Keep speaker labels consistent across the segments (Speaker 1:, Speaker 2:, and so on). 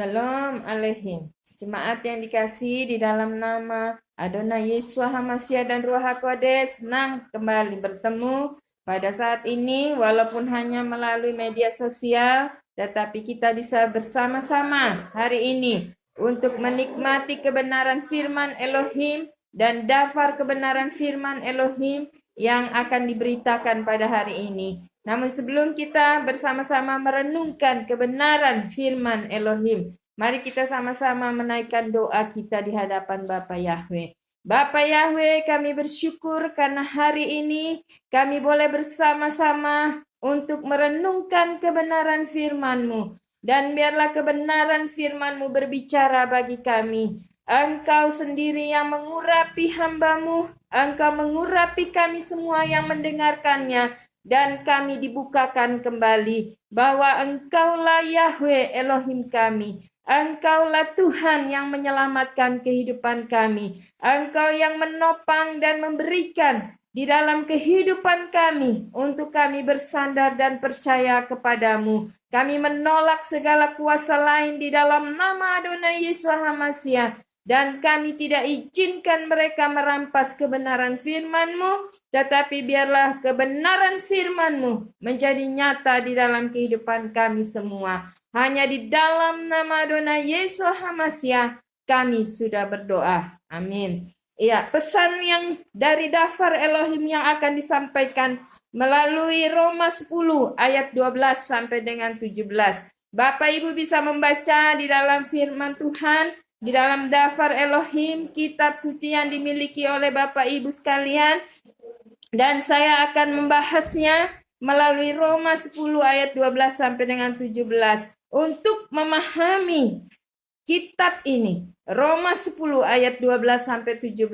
Speaker 1: Shalom Aleihim. Jemaat yang dikasihi di dalam nama Adonai Yeshua HaMashiach dan Ruach HaKodesh, senang kembali bertemu pada saat ini walaupun hanya melalui media sosial, tetapi kita bisa bersama-sama hari ini untuk menikmati kebenaran firman Elohim dan daftar kebenaran firman Elohim yang akan diberitakan pada hari ini. Namun sebelum kita bersama-sama merenungkan kebenaran firman Elohim, mari kita sama-sama menaikkan doa kita di hadapan Bapa Yahweh. Bapa Yahweh, kami bersyukur karena hari ini kami boleh bersama-sama untuk merenungkan kebenaran firman-Mu. Dan biarlah kebenaran firman-Mu berbicara bagi kami. Engkau sendiri yang mengurapi hamba-Mu, Engkau mengurapi kami semua yang mendengarkannya, dan kami dibukakan kembali bahwa Engkaulah Yahweh Elohim kami. Engkaulah Tuhan yang menyelamatkan kehidupan kami. Engkau yang menopang dan memberikan di dalam kehidupan kami untuk kami bersandar dan percaya kepadamu. Kami menolak segala kuasa lain di dalam nama Adonai Yeshua HaMashiach. Dan kami tidak izinkan mereka merampas kebenaran firman-Mu, tetapi biarlah kebenaran firman-Mu menjadi nyata di dalam kehidupan kami semua. Hanya di dalam nama Adonai Yeshua HaMashiach kami sudah berdoa. Amin. Ya, pesan yang dari daftar Elohim yang akan disampaikan melalui Roma 10 ayat 12 sampai dengan 17. Bapak Ibu bisa membaca di dalam firman Tuhan, di dalam daftar Elohim, kitab suci yang dimiliki oleh Bapak Ibu sekalian. Dan saya akan membahasnya melalui Roma 10 ayat 12 sampai dengan 17. Untuk memahami kitab ini, Roma 10 ayat 12 sampai 17,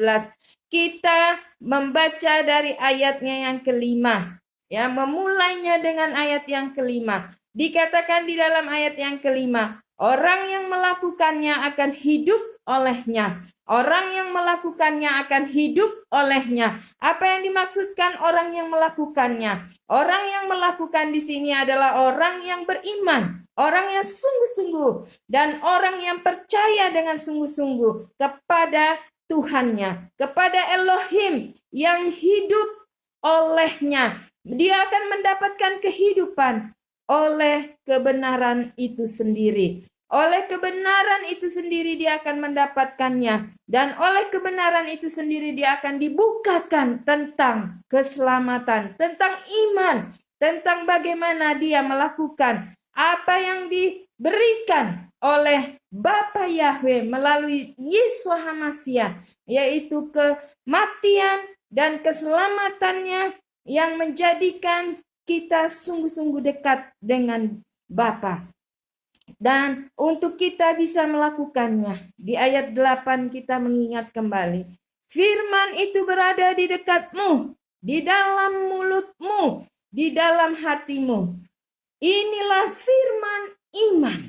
Speaker 1: kita membaca dari ayatnya yang kelima. Ya, memulainya dengan ayat yang kelima. Dikatakan di dalam ayat yang kelima, orang yang melakukannya akan hidup olehnya. Orang yang melakukannya akan hidup olehnya. Apa yang dimaksudkan orang yang melakukannya? Orang yang melakukan di sini adalah orang yang beriman, orang yang sungguh-sungguh, dan orang yang percaya dengan sungguh-sungguh kepada Tuhannya, kepada Elohim yang hidup olehnya. Dia akan mendapatkan kehidupan oleh kebenaran itu sendiri. Oleh kebenaran itu sendiri dia akan mendapatkannya. Dan oleh kebenaran itu sendiri dia akan dibukakan tentang keselamatan, tentang iman, tentang bagaimana dia melakukan apa yang diberikan oleh Bapa Yahweh melalui Yeshua HaMashiach, yaitu kematian dan keselamatannya yang menjadikan kita sungguh-sungguh dekat dengan Bapa. Dan untuk kita bisa melakukannya, di ayat 8 kita mengingat kembali. Firman itu berada di dekatmu, di dalam mulutmu, di dalam hatimu. Inilah firman iman.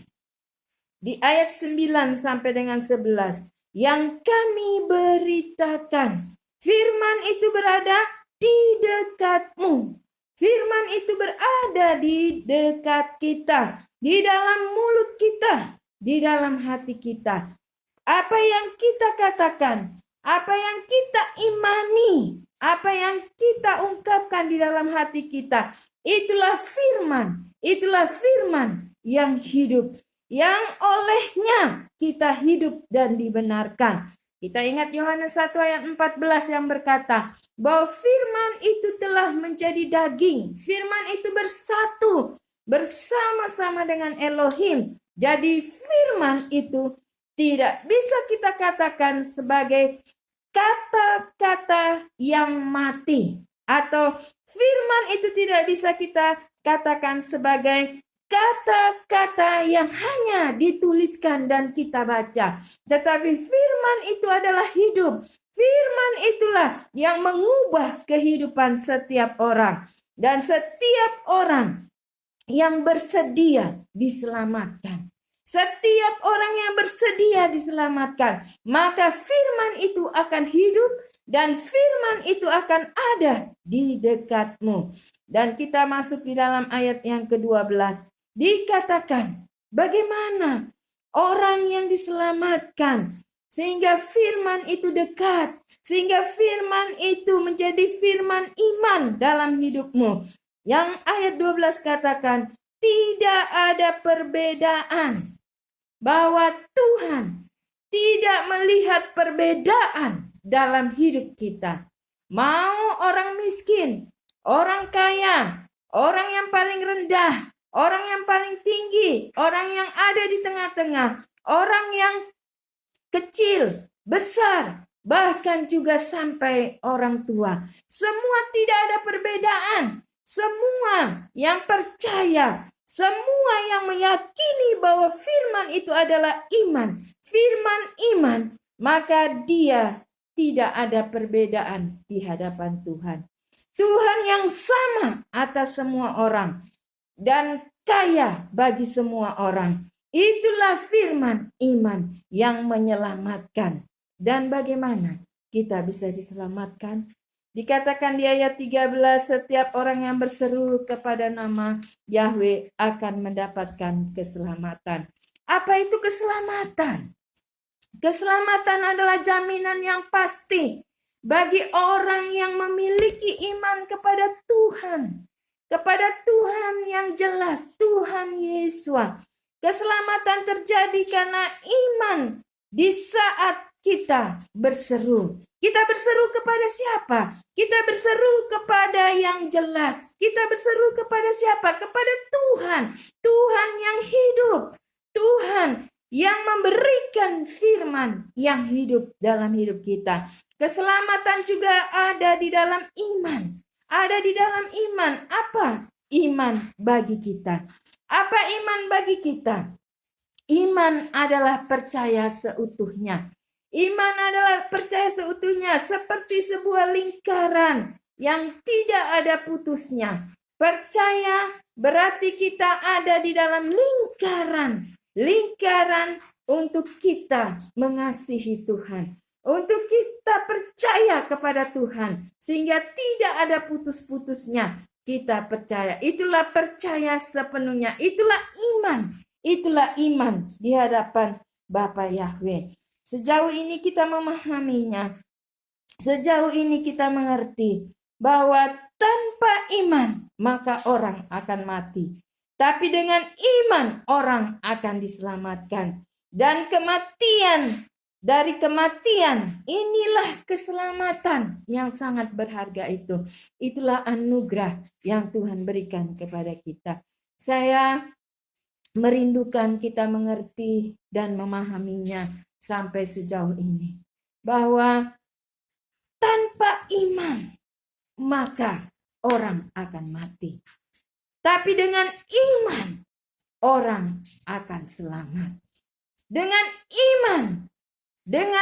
Speaker 1: Di ayat 9 sampai dengan 11, yang kami beritakan. Firman itu berada di dekatmu. Firman itu berada di dekat kita, di dalam mulut kita, di dalam hati kita. Apa yang kita katakan, apa yang kita imani, apa yang kita ungkapkan di dalam hati kita, itulah firman yang hidup, yang olehnya kita hidup dan dibenarkan. Kita ingat Yohanes 1 ayat 14 yang berkata bahwa firman itu telah menjadi daging. Firman itu bersatu bersama-sama dengan Elohim. Jadi firman itu tidak bisa kita katakan sebagai kata-kata yang mati. Atau firman itu tidak bisa kita katakan sebagai kata-kata yang hanya dituliskan dan kita baca. Tetapi firman itu adalah hidup. Firman itulah yang mengubah kehidupan setiap orang. Dan setiap orang yang bersedia diselamatkan. Setiap orang yang bersedia diselamatkan. Maka firman itu akan hidup dan firman itu akan ada di dekatmu. Dan kita masuk di dalam ayat yang ke-12. Dikatakan, bagaimana orang yang diselamatkan. Sehingga firman itu dekat. Sehingga firman itu menjadi firman iman dalam hidupmu. Yang ayat 12 katakan, tidak ada perbedaan. Bahwa Tuhan tidak melihat perbedaan dalam hidup kita. Mau orang miskin, orang kaya, orang yang paling rendah, orang yang paling tinggi, orang yang ada di tengah-tengah, orang yang kecil, besar, bahkan juga sampai orang tua. Semua tidak ada perbedaan. Semua yang percaya, semua yang meyakini bahwa firman itu adalah iman, firman iman, maka dia tidak ada perbedaan di hadapan Tuhan. Tuhan yang sama atas semua orang dan kaya bagi semua orang. Itulah firman iman yang menyelamatkan. Dan bagaimana kita bisa diselamatkan? Dikatakan di ayat 13, setiap orang yang berseru kepada nama Yahweh akan mendapatkan keselamatan. Apa itu keselamatan? Keselamatan adalah jaminan yang pasti bagi orang yang memiliki iman kepada Tuhan. Kepada Tuhan yang jelas, Tuhan Yesus. Keselamatan terjadi karena iman di saat kita berseru. Kita berseru kepada siapa? Kita berseru kepada yang jelas. Kita berseru kepada siapa? Kepada Tuhan. Tuhan yang hidup. Tuhan yang memberikan firman yang hidup dalam hidup kita. Keselamatan juga ada di dalam iman. Ada di dalam iman. Apa iman bagi kita? Apa iman bagi kita? Iman adalah percaya seutuhnya. Iman adalah percaya seutuhnya seperti sebuah lingkaran yang tidak ada putusnya. Percaya berarti kita ada di dalam lingkaran. Lingkaran untuk kita mengasihi Tuhan. Untuk kita percaya kepada Tuhan. Sehingga tidak ada putus-putusnya. Kita percaya. Itulah percaya sepenuhnya. Itulah iman. Itulah iman di hadapan Bapa Yahweh. Sejauh ini kita memahaminya. Sejauh ini kita mengerti bahwa tanpa iman maka orang akan mati. Tapi dengan iman orang akan diselamatkan. Dan kematian, dari kematian inilah keselamatan yang sangat berharga itu. Itulah anugerah yang Tuhan berikan kepada kita. Saya merindukan kita mengerti dan memahaminya sampai sejauh ini. Bahwa tanpa iman maka orang akan mati. Tapi dengan iman orang akan selamat. Dengan iman, dengan